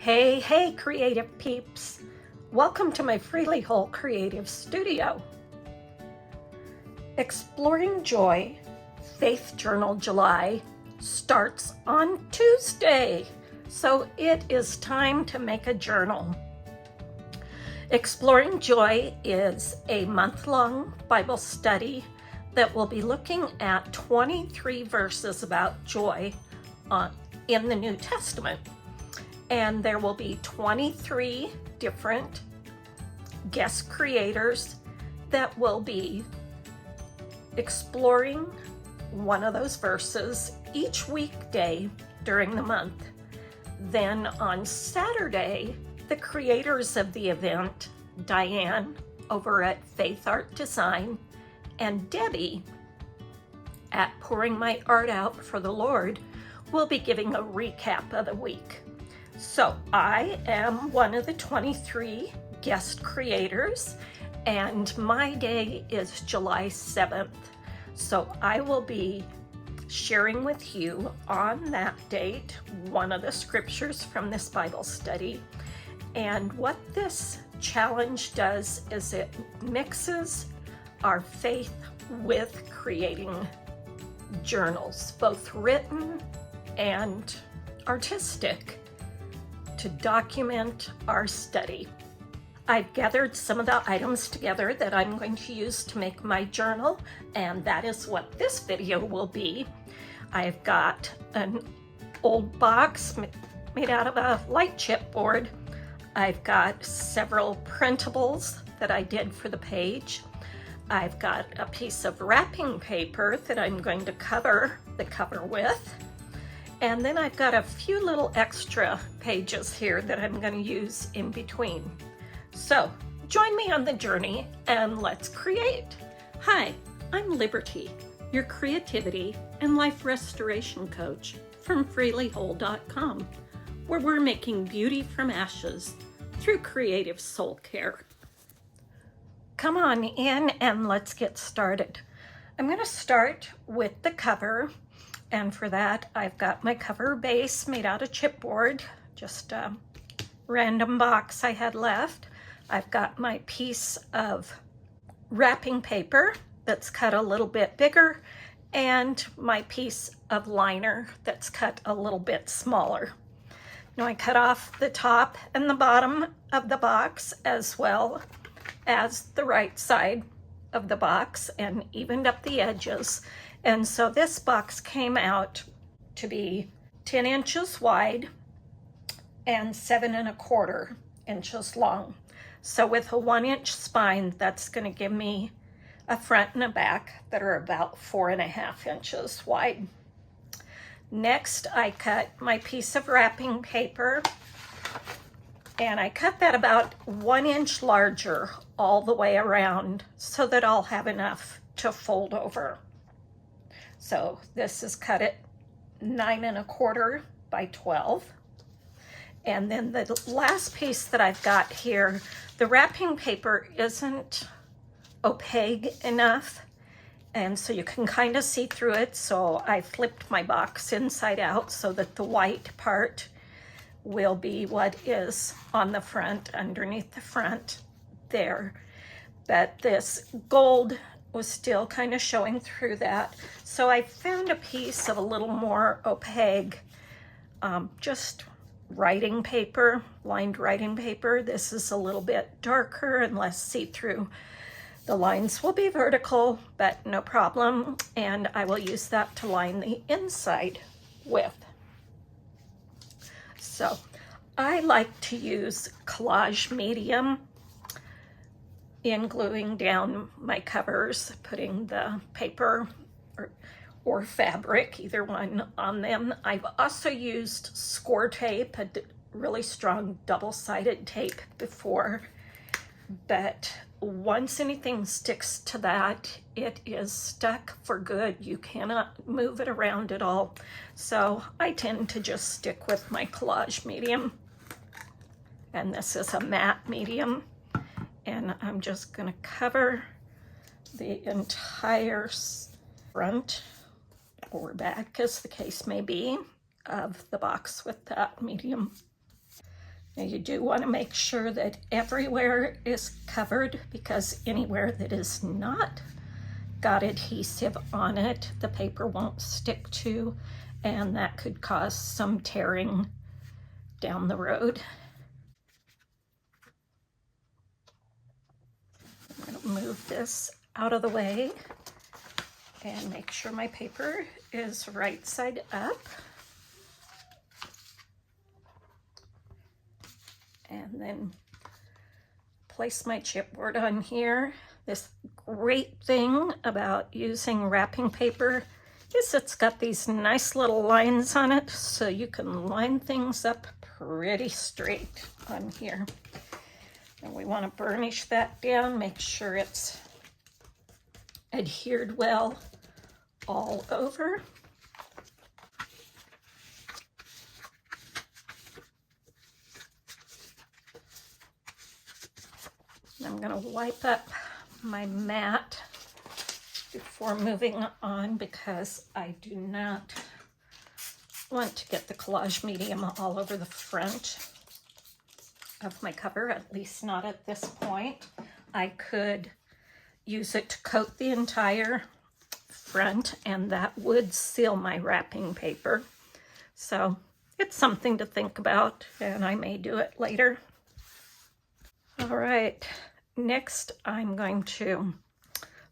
Hey, creative peeps. Welcome to my Freely Whole Creative Studio. Exploring Joy, Faith Journal July starts on Tuesday, so it is time to make a journal. Exploring Joy is a month-long Bible study that will be looking at 23 verses about joy in the New Testament. And there will be 23 different guest creators that will be exploring one of those verses each weekday during the month. Then on Saturday, the creators of the event, Diane over at faithart Design and Debbie at Pouring My Art Out for the Lord, will be giving a recap of the week. So I am one of the 23 guest creators, and my day is July 7th. So I will be sharing with you on that date one of the scriptures from this Bible study. And what this challenge does is it mixes our faith with creating journals, both written and artistic, to document our study. I've gathered some of the items together that I'm going to use to make my journal, and that is what this video will be. I've got an old box made out of a light chipboard. I've got several printables that I did for the page. I've got a piece of wrapping paper that I'm going to cover the cover with. And then I've got a few little extra pages here that I'm going to use in between. So join me on the journey and let's create. Hi, I'm Liberty, your creativity and life restoration coach from freelywhole.com, where we're making beauty from ashes through creative soul care. Come on in and let's get started. I'm going to start with the cover. And for that, I've got my cover base made out of chipboard, just a random box I had left. I've got my piece of wrapping paper that's cut a little bit bigger, and my piece of liner that's cut a little bit smaller. Now I cut off the top and the bottom of the box as well as the right side of the box and evened up the edges. And so this box came out to be 10 inches wide and 7 1/4 inches long. So with a 1-inch spine, that's going to give me a front and a back that are about 4 1/2 inches wide. Next, I cut my piece of wrapping paper, and I cut that about 1 inch larger all the way around so that I'll have enough to fold over. So this is cut at 9 1/4 by 12. And then the last piece that I've got here, the wrapping paper isn't opaque enough, and so you can kind of see through it. So I flipped my box inside out so that the white part will be what is on the front, underneath the front there. But this gold was still kind of showing through that. So I found a piece of a little more opaque, just writing paper, lined writing paper. This is a little bit darker and less see-through. The lines will be vertical, but no problem. And I will use that to line the inside with. So I like to use collage medium in gluing down my covers, putting the paper or fabric, either one, on them. I've also used score tape, a really strong double-sided tape before, but once anything sticks to that, it is stuck for good. You cannot move it around at all. So I tend to just stick with my collage medium. And this is a matte medium. And I'm just going to cover the entire front or back, as the case may be, of the box with that medium. Now you do want to make sure that everywhere is covered, because anywhere that is not got adhesive on it, the paper won't stick to, and that could cause some tearing down the road. I'm going to move this out of the way and make sure my paper is right side up. And then place my chipboard on here. This great thing about using wrapping paper is it's got these nice little lines on it, so you can line things up pretty straight on here. And we want to burnish that down, make sure it's adhered well all over. I'm going to wipe up my mat before moving on, because I do not want to get the collage medium all over the front of my cover, at least not at this point. I could use it to coat the entire front, and that would seal my wrapping paper. So it's something to think about, and I may do it later. All right, next I'm going to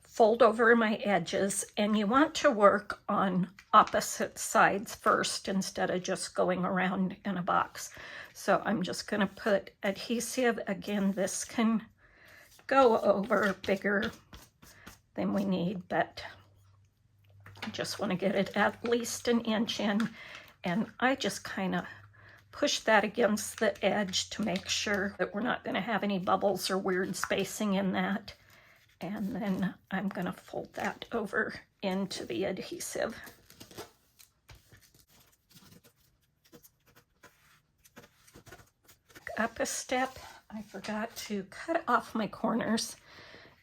fold over my edges, and you want to work on opposite sides first instead of just going around in a box. So I'm just going to put adhesive. Again, this can go over bigger than we need, but I just want to get it at least an inch in, and I just kind of push that against the edge to make sure that we're not going to have any bubbles or weird spacing in that. And then I'm going to fold that over into the adhesive. Up a step, I forgot to cut off my corners,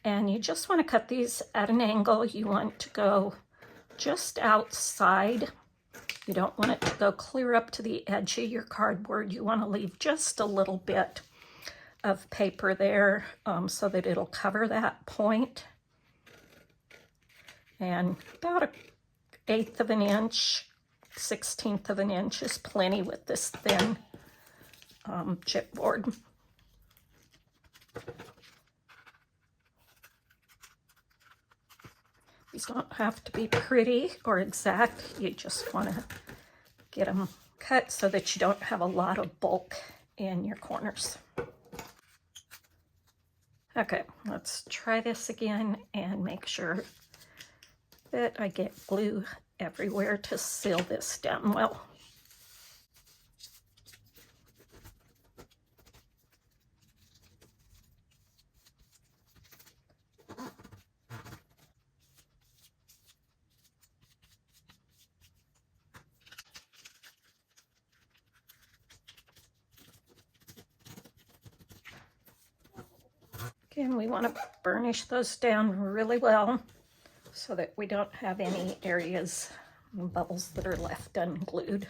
and you just want to cut these at an angle. You want to go just outside. You don't want it to go clear up to the edge of your cardboard. You want to leave just a little bit of paper there so that it'll cover that point. And about 1/8 of an inch, 1/16 of an inch is plenty with this thin chipboard. These don't have to be pretty or exact. You just want to get them cut so that you don't have a lot of bulk in your corners. Okay, let's try this again and make sure that I get glue everywhere to seal this down well. Again, we want to burnish those down really well so that we don't have any areas and bubbles that are left unglued.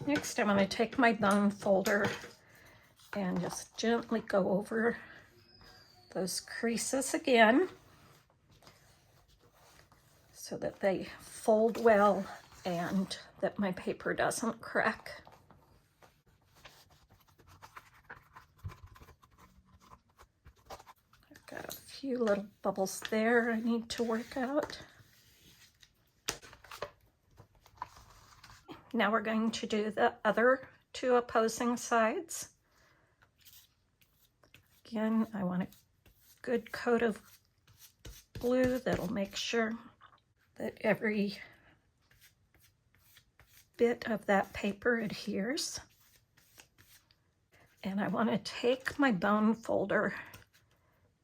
Next, I'm going to take my bone folder and just gently go over those creases again so that they fold well and that my paper doesn't crack. Got a few little bubbles there I need to work out. Now we're going to do the other two opposing sides. Again, I want a good coat of glue that'll make sure that every bit of that paper adheres. And I want to take my bone folder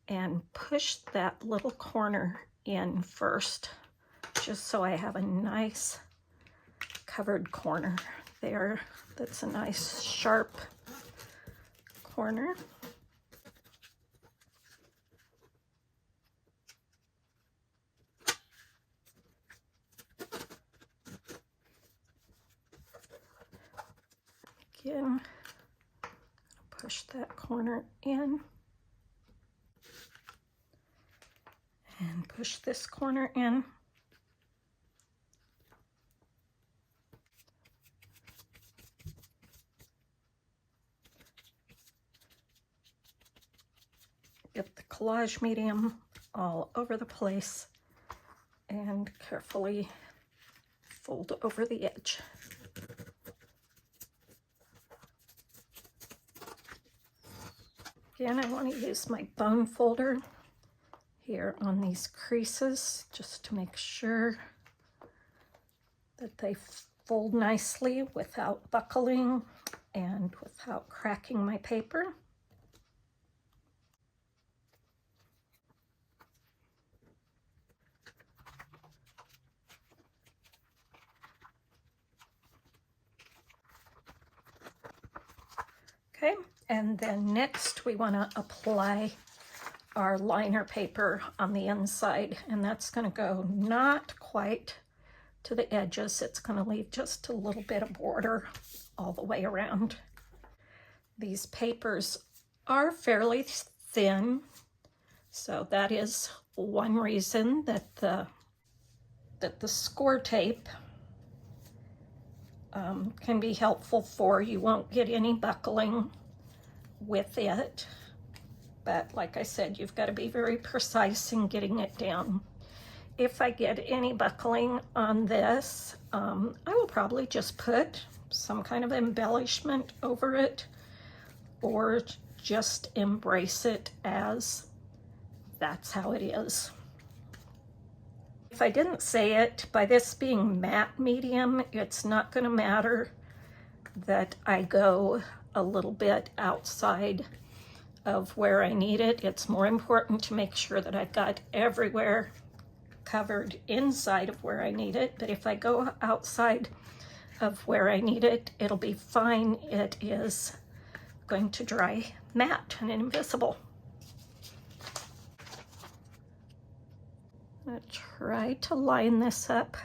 and push that little corner in first, just so I have a nice covered corner there. That's a nice sharp corner. Again, push that corner in and push this corner in. Get the collage medium all over the place and carefully fold over the edge. Again, I want to use my bone folder here on these creases just to make sure that they fold nicely without buckling and without cracking my paper. Okay, and then next we want to apply our liner paper on the inside, and that's going to go not quite to the edges. It's going to leave just a little bit of border all the way around. These papers are fairly thin, so that is one reason that the score tape can be helpful for. You won't get any buckling with it, but like I said, you've got to be very precise in getting it down. If I get any buckling on this, I will probably just put some kind of embellishment over it, or just embrace it as that's how it is. If I didn't say it, by this being matte medium, it's not going to matter that I go a little bit outside of where I need it. It's more important to make sure that I've got everywhere covered inside of where I need it. But if I go outside of where I need it, it'll be fine. It is going to dry matte and invisible. I'm going to try to line this up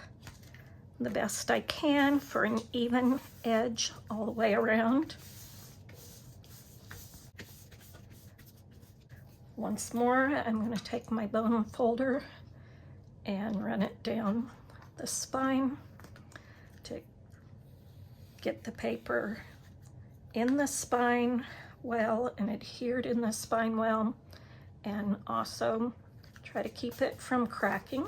the best I can for an even edge all the way around. Once more, I'm going to take my bone folder and run it down the spine to get the paper in the spine well and adhered in the spine well, and also try to keep it from cracking.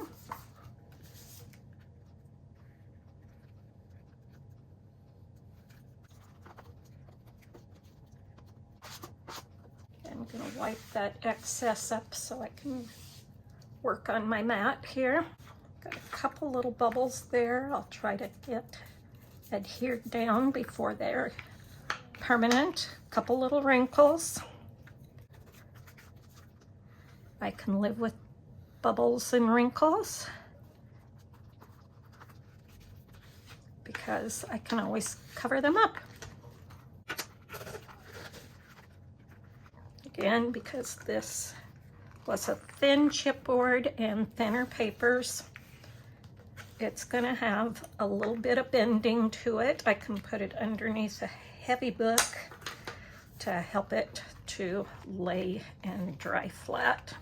I'm going to wipe that excess up so I can work on my mat here. Got a couple little bubbles there. I'll try to get adhered down before they're permanent. A couple little wrinkles. I can live with bubbles and wrinkles because I can always cover them up. Again, because this was a thin chipboard and thinner papers, it's going to have a little bit of bending to it. I can put it underneath a heavy book to help it to lay and dry flat.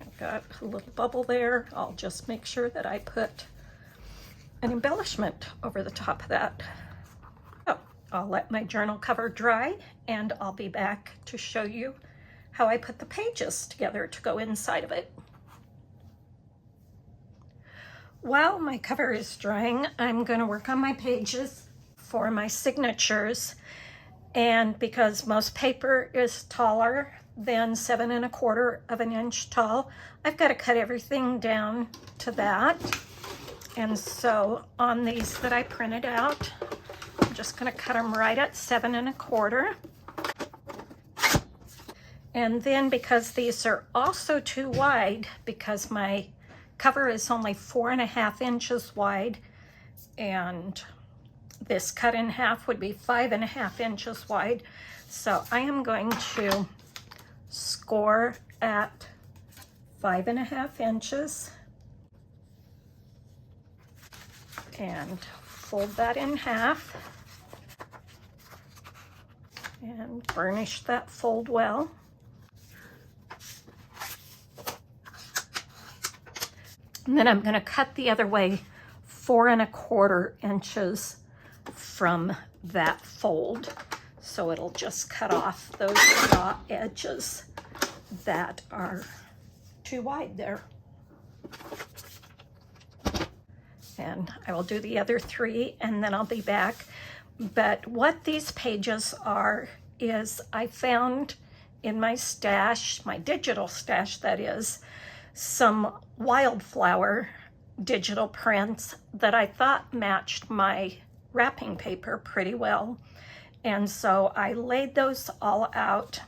I've got a little bubble there. I'll just make sure that I put an embellishment over the top of that. So I'll let my journal cover dry, and I'll be back to show you how I put the pages together to go inside of it. While my cover is drying, I'm going to work on my pages for my signatures. And because most paper is taller than 7 1/4 of an inch tall, I've got to cut everything down to that. And so on these that I printed out, I'm just going to cut them right at 7 1/4. And then because these are also too wide, because my cover is only 4 1/2 inches wide, and this cut in half would be 5 1/2 inches wide. So I am going to score at 5 1/2 inches and fold that in half. and burnish that fold well. And then I'm going to cut the other way 4 1/4 inches from that fold. So it'll just cut off those raw edges that are too wide there. And I will do the other 3 and then I'll be back. But what these pages are is I found in my stash, my digital stash that is, some wildflower digital prints that I thought matched my wrapping paper pretty well. And so I laid those all out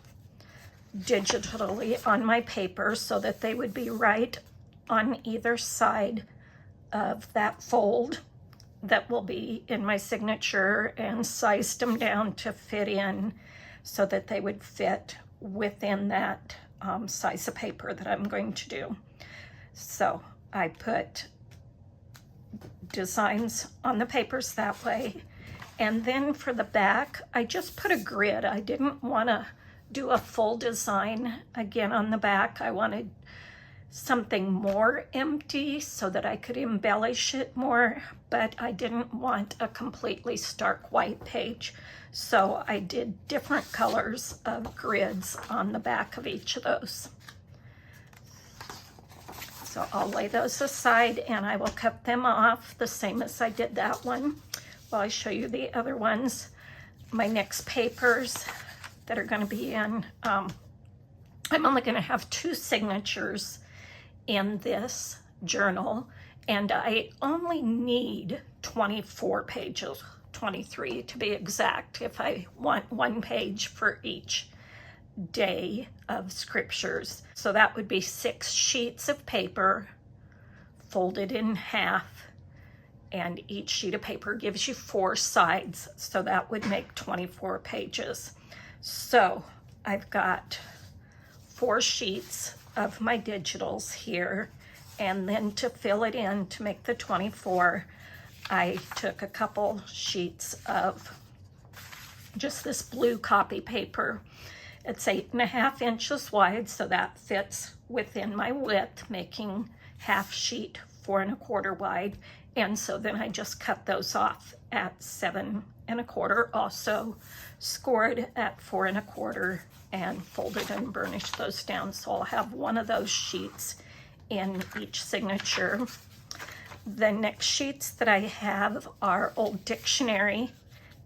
digitally on my paper so that they would be right on either side of that fold that will be in my signature, and sized them down to fit in so that they would fit within that size of paper that I'm going to do. So I put designs on the papers that way. And then for the back, I just put a grid. I didn't want to do a full design again on the back. I wanted something more empty so that I could embellish it more, but I didn't want a completely stark white page. So I did different colors of grids on the back of each of those. So I'll lay those aside and I will cut them off the same as I did that one while I show you the other ones. My next papers that are going to be in, I'm only going to have 2 signatures in this journal, and I only need 24 pages, 23 to be exact, if I want 1 page for each day of scriptures. So that would be 6 sheets of paper folded in half, and each sheet of paper gives you 4 sides, so that would make 24 pages. So I've got 4 sheets of my digitals here, and then to fill it in to make the 24, I took a couple sheets of just this blue copy paper. It's 8 1/2 inches wide, so that fits within my width, making half sheet 4 1/4 wide. And so then I just cut those off at 7 1/4, also scored at 4 1/4, and folded and burnished those down. So I'll have 1 of those sheets in each signature. The next sheets that I have are old dictionary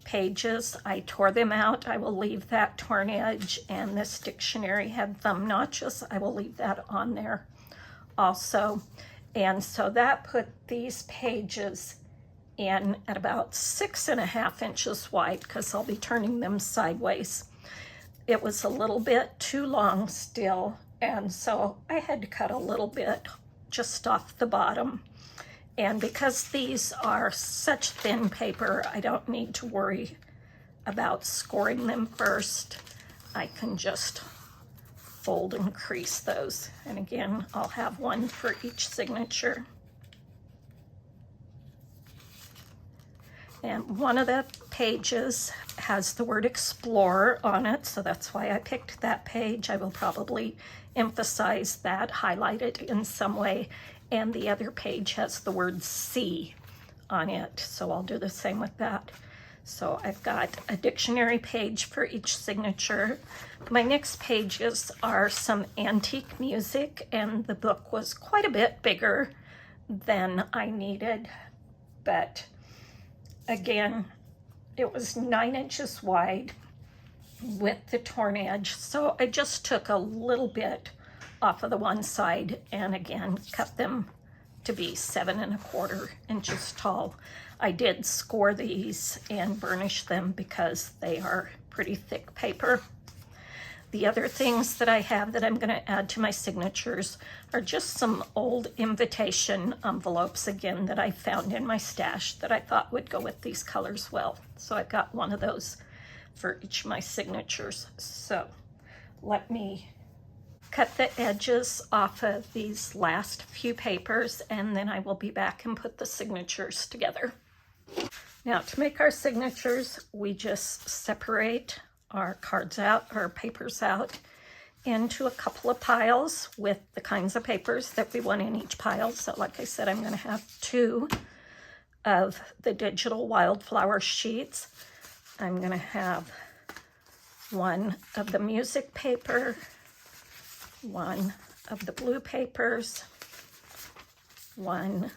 pages. I tore them out. I will leave that torn edge, and this dictionary had thumb notches. I will leave that on there also. And so that put these pages in at about 6 1/2 inches wide, because I'll be turning them sideways. It was a little bit too long still, and so I had to cut a little bit just off the bottom. And because these are such thin paper, I don't need to worry about scoring them first. I can just fold and crease those. And again, I'll have 1 for each signature. And one of the pages has the word explorer on it, so that's why I picked that page. I will probably emphasize that, highlight it in some way. And the other page has the word see on it, so I'll do the same with that. So I've got a dictionary page for each signature. My next pages are some antique music, and the book was quite a bit bigger than I needed, but again, it was 9 inches wide with the torn edge, so I just took a little bit off of the one side and again cut them to be 7 1/4 inches tall. I did score these and burnish them because they are pretty thick paper. The other things that I have that I'm going to add to my signatures are just some old invitation envelopes, again, that I found in my stash that I thought would go with these colors well. So I've got 1 of those for each of my signatures. So let me cut the edges off of these last few papers, and then I will be back and put the signatures together. Now, to make our signatures, we just separate our cards out, our papers out, into a couple of piles with the kinds of papers that we want in each pile. So like I said, I'm going to have 2 of the digital wildflower sheets. I'm going to have 1 of the music paper, 1 of the blue papers, 1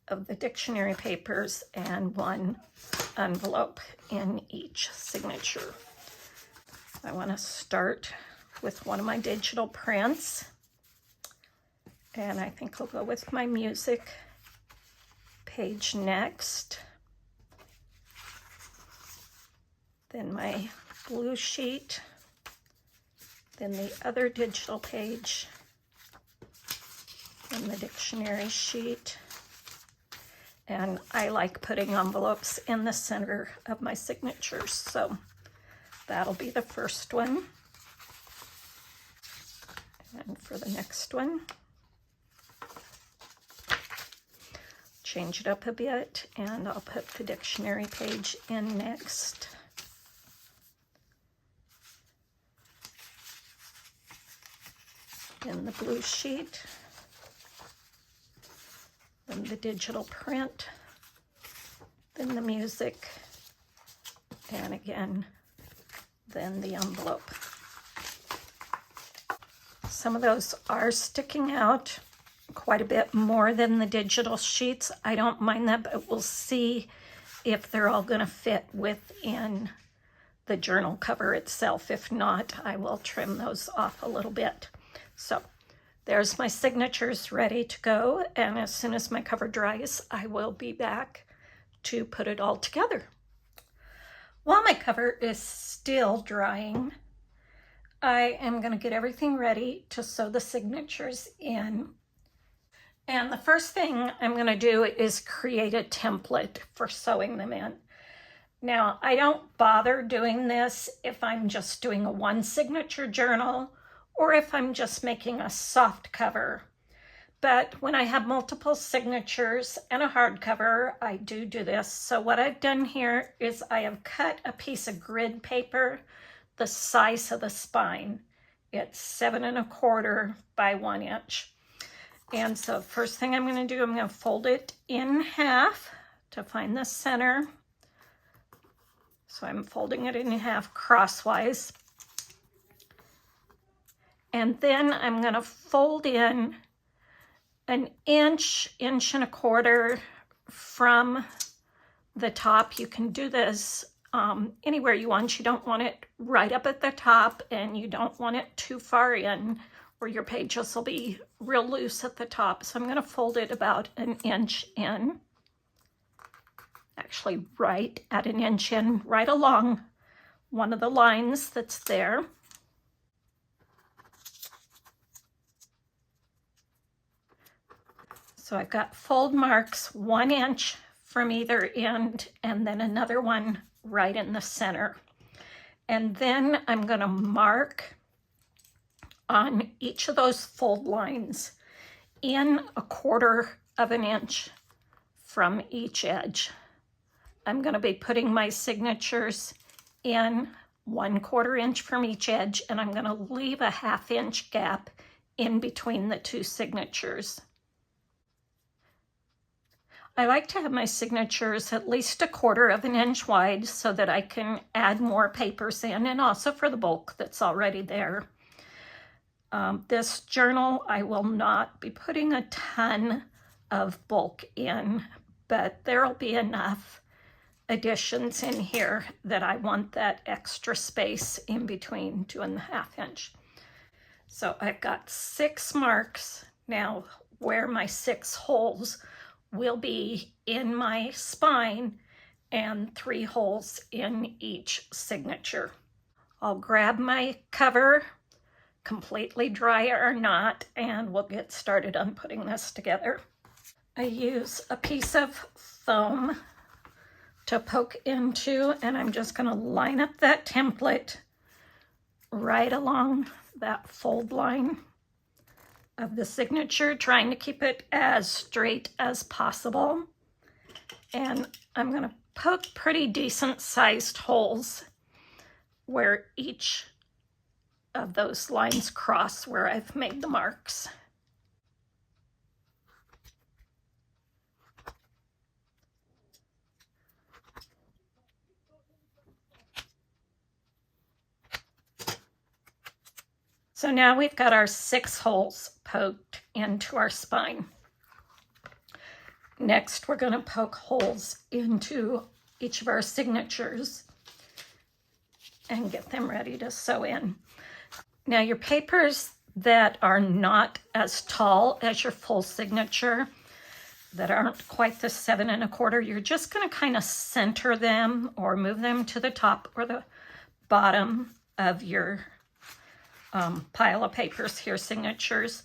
of the dictionary papers, and 1 envelope in each signature. I want to start with one of my digital prints, and I think I'll go with my music page next, then my blue sheet, then the other digital page, then the dictionary sheet. And I like putting envelopes in the center of my signatures, so that'll be the first one. And for the next one, change it up a bit, and I'll put the dictionary page in next. Then the blue sheet, then the digital print, then the music, and again, then the envelope. Some of those are sticking out quite a bit more than the digital sheets. I don't mind that, but we'll see if they're all going to fit within the journal cover itself. If not, I will trim those off a little bit. So there's my signatures ready to go, and as soon as my cover dries, I will be back to put it all together. While my cover is still drying, I am going to get everything ready to sew the signatures in. And the first thing I'm going to do is create a template for sewing them in. Now, I don't bother doing this if I'm just doing a 1 signature journal or if I'm just making a soft cover. But when I have multiple signatures and a hardcover, I do this. So what I've done here is I have cut a piece of grid paper the size of the spine. It's 7 1/4 by 1 inch. And so first thing I'm going to do, I'm going to fold it in half to find the center. So I'm folding it in half crosswise. And then I'm going to fold in 1 inch, 1 1/4 from the top. You can do this anywhere you want. You don't want it right up at the top, and you don't want it too far in where your pages will be real loose at the top. So I'm going to fold it about 1 inch in, actually right at 1 inch in, right along one of the lines that's there. So I've got fold marks 1 inch from either end, and then another one right in the center. And then I'm going to mark on each of those fold lines in 1/4 of an inch from each edge. I'm going to be putting my signatures in 1/4 inch from each edge, and I'm going to leave a 1/2 inch gap in between the 2 signatures. I like to have my signatures at least 1/4 of an inch wide so that I can add more papers in, and also for the bulk that's already there. This journal, I will not be putting a ton of bulk in, but there'll be enough additions in here that I want that extra space in between 2 1/2 inch. So I've got 6 marks now where my 6 holes will be in my spine and 3 holes in each signature. I'll grab my cover, completely dry or not, and we'll get started on putting this together. I use a piece of foam to poke into, and I'm just going to line up that template right along that fold line of the signature, trying to keep it as straight as possible. And I'm going to poke pretty decent sized holes where each of those lines cross where I've made the marks. So now we've got our 6 holes poked into our spine. Next, we're going to poke holes into each of our signatures and get them ready to sew in. Now, your papers that are not as tall as your full signature, that aren't quite the 7 1/4, you're just going to kind of center them or move them to the top or the bottom of your pile of papers here, signatures.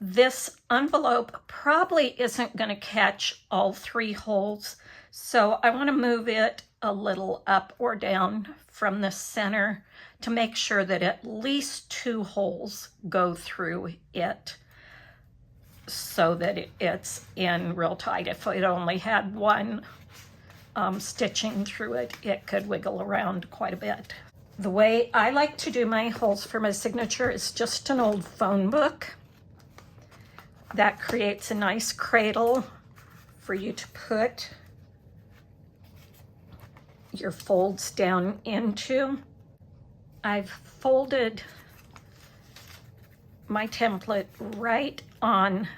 This envelope probably isn't going to catch all 3 holes, so I want to move it a little up or down from the center to make sure that at least 2 holes go through it so that it's in real tight. If it only had 1 stitching through it, it could wiggle around quite a bit. The way I like to do my holes for my signature is just an old phone book. That creates a nice cradle for you to put your folds down into. I've folded my template right on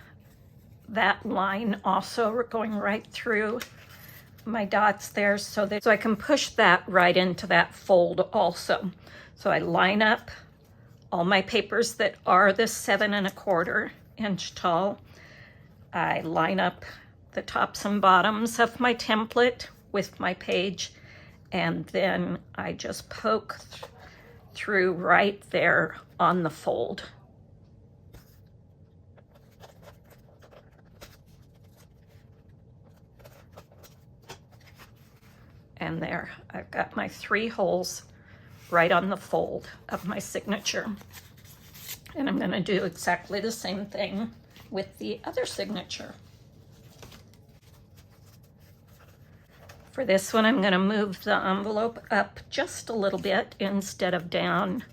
that line, also going right through my dots there so I can push that right into that fold also. So I line up all my papers that are the 7 1/4 inch tall. I line up the tops and bottoms of my template with my page, and then I just poke through right there on the fold. And there, I've got my 3 holes right on the fold of my signature. And I'm going to do exactly the same thing with the other signature. For this one, I'm going to move the envelope up just a little bit instead of down.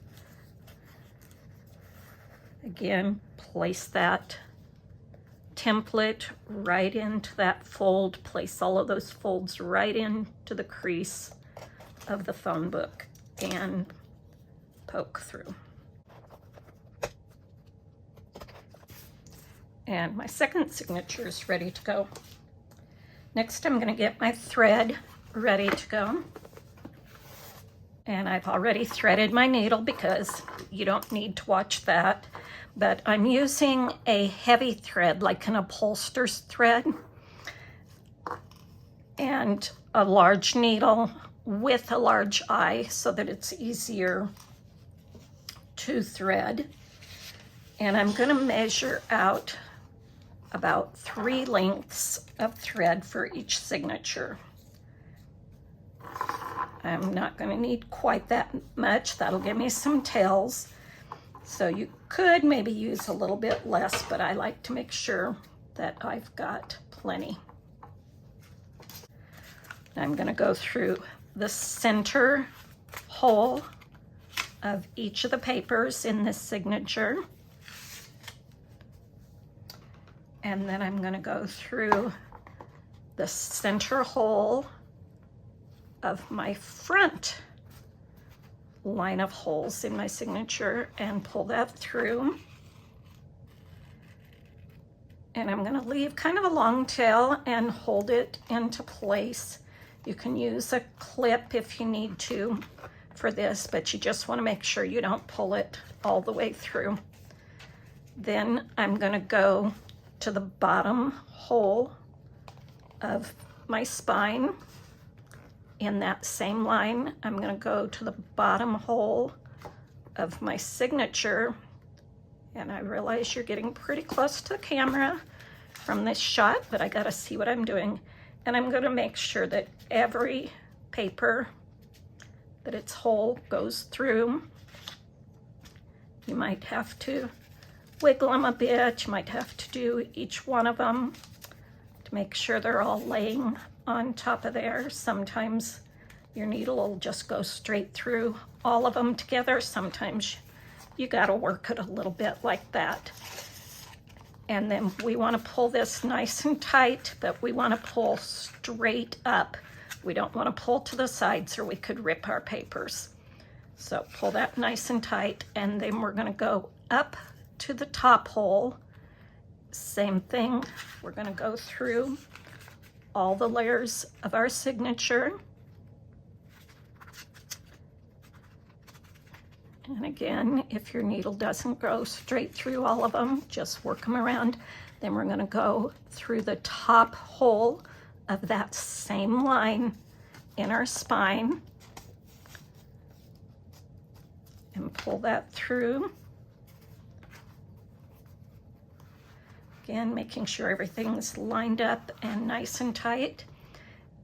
Again, place that template right into that fold, place all of those folds right into the crease of the phone book and poke through. And my second signature is ready to go. Next, I'm going to get my thread ready to go. And I've already threaded my needle because you don't need to watch that. But I'm using a heavy thread, like an upholsterer's thread, and a large needle with a large eye so that it's easier to thread. And I'm going to measure out about 3 lengths of thread for each signature. I'm not going to need quite that much. That'll give me some tails. So you could maybe use a little bit less, but I like to make sure that I've got plenty. I'm going to go through the center hole of each of the papers in this signature. And then I'm going to go through the center hole of my front line of holes in my signature and pull that through. And I'm going to leave kind of a long tail and hold it into place. You can use a clip if you need to for this, but you just want to make sure you don't pull it all the way through. Then I'm going to go to the bottom hole of my spine. In that same line, I'm going to go to the bottom hole of my signature. And I realize you're getting pretty close to the camera from this shot, but I got to see what I'm doing. And I'm going to make sure that every paper that its hole goes through. You might have to wiggle them a bit. You might have to do each one of them to make sure they're all laying on top of there. Sometimes Your needle will just go straight through all of them together. Sometimes you got to work it a little bit like that. And then we want to pull this nice and tight, but we want to pull straight up. We don't want to pull to the sides or we could rip our papers. So pull that nice and tight, and then we're going to go up to the top hole. Same thing. We're going to go through all the layers of our signature. And again, if your needle doesn't go straight through all of them, just work them around. Then we're going to go through the top hole of that same line in our spine and pull that through. Again, making sure everything's lined up and nice and tight.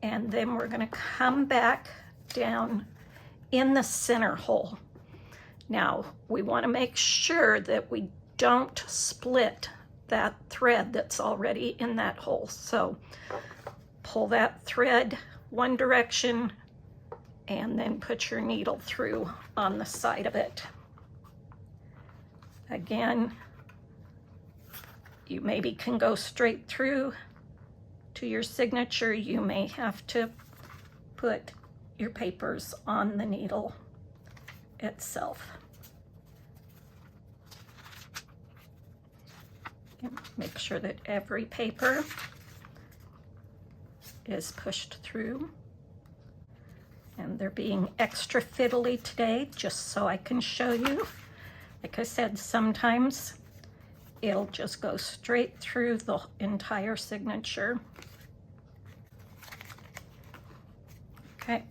And then we're going to come back down in the center hole. Now, we want to make sure that we don't split that thread that's already in that hole. So pull that thread one direction and then put your needle through on the side of it. Again, you maybe can go straight through to your signature. You may have to put your papers on the needle itself. Make sure that every paper is pushed through. And they're being extra fiddly today, just so I can show you. Like I said, sometimes it'll just go straight through the entire signature. Okay.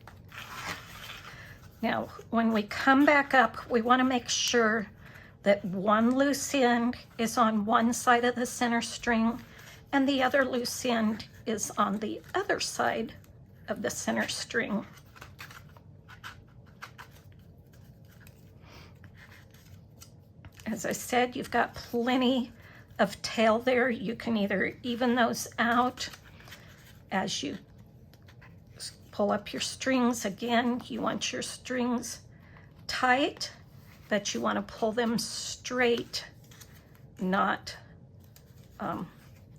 Now, when we come back up, we want to make sure that one loose end is on one side of the center string and the other loose end is on the other side of the center string. As I said, you've got plenty of tail there. You can either even those out as you pull up your strings. Again, you want your strings tight, but you want to pull them straight, not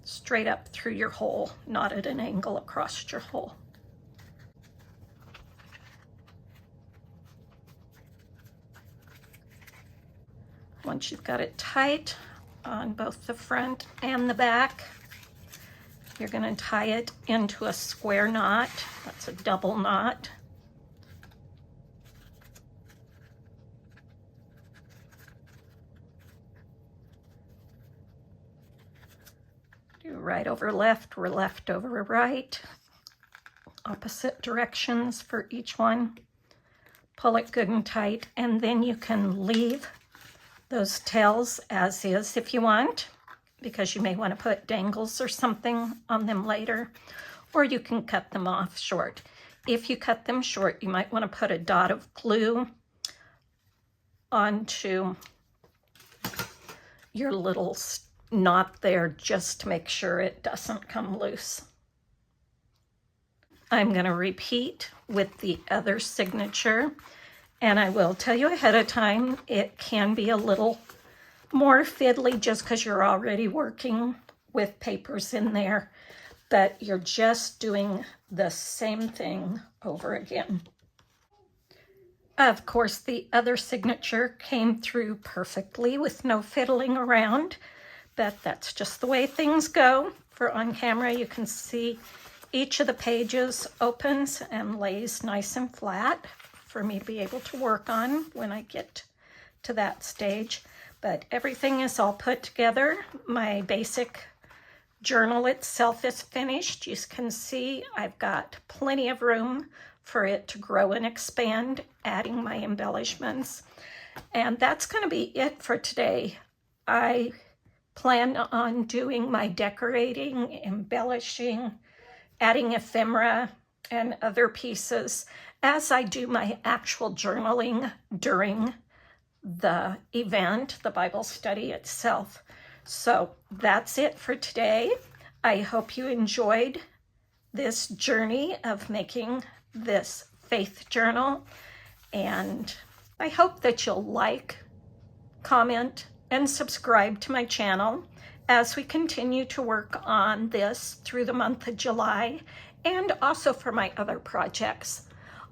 straight up through your hole, not at an angle across your hole. Once you've got it tight on both the front and the back, you're going to tie it into a square knot. That's a double knot. Do right over left or left over right. Opposite directions for each one. Pull it good and tight, and then you can leave those tails as is if you want, because you may want to put dangles or something on them later, or you can cut them off short. If you cut them short, you might want to put a dot of glue onto your little knot there just to make sure it doesn't come loose. I'm going to repeat with the other signature. And I will tell you ahead of time, it can be a little more fiddly just because you're already working with papers in there, but you're just doing the same thing over again. Of course, the other signature came through perfectly with no fiddling around, but that's just the way things go. For on camera, you can see each of the pages opens and lays nice and flat for me to be able to work on when I get to that stage. But everything is all put together. My basic journal itself is finished. You can see I've got plenty of room for it to grow and expand, adding my embellishments. And that's going to be it for today. I plan on doing my decorating, embellishing, adding ephemera and other pieces as I do my actual journaling during the event, the Bible study itself. So that's it for today. I hope you enjoyed this journey of making this faith journal. And I hope that you'll like, comment, and subscribe to my channel as we continue to work on this through the month of July, and also for my other projects.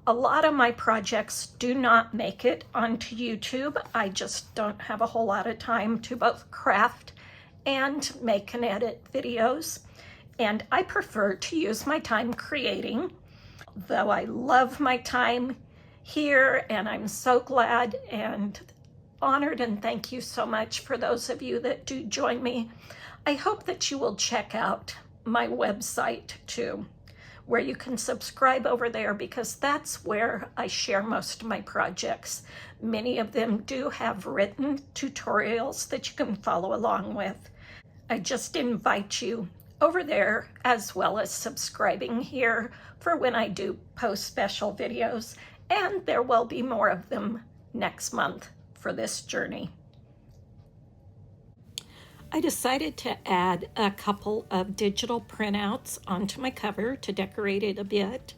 A lot of my projects do not make it onto YouTube. I just don't have a whole lot of time to both craft and make and edit videos. And I prefer to use my time creating, though I love my time here, and I'm so glad and honored, and thank you so much for those of you that do join me. I hope that you will check out my website too, where you can subscribe over there, because that's where I share most of my projects. Many of them do have written tutorials that you can follow along with. I just invite you over there, as well as subscribing here for when I do post special videos, and there will be more of them next month for this journey. I decided to add a couple of digital printouts onto my cover to decorate it a bit.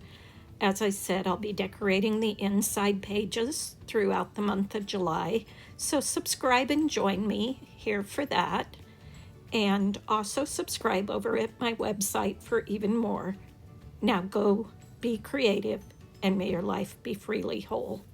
As I said, I'll be decorating the inside pages throughout the month of July, so subscribe and join me here for that. And also subscribe over at my website for even more. Now go be creative, and may your life be freely whole.